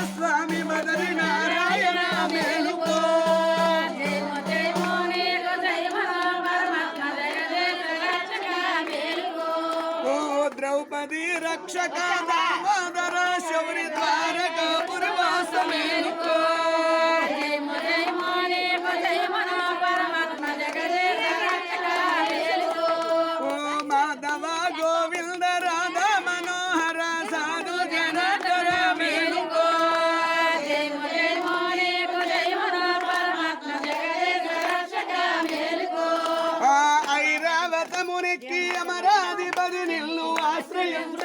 స్వామి బదరి నారాయణ మేలుకో ఓ ద్రౌపది రక్షక దామోదర శౌరి ద్వారక పురవాస మేలుకో ఓ మాధవ గోవింద రాధా మనోహర సాధు జనకర మేలుకో ఐరావత మునికి అమరాధిపతి నిన్ను ఆశ్రయించ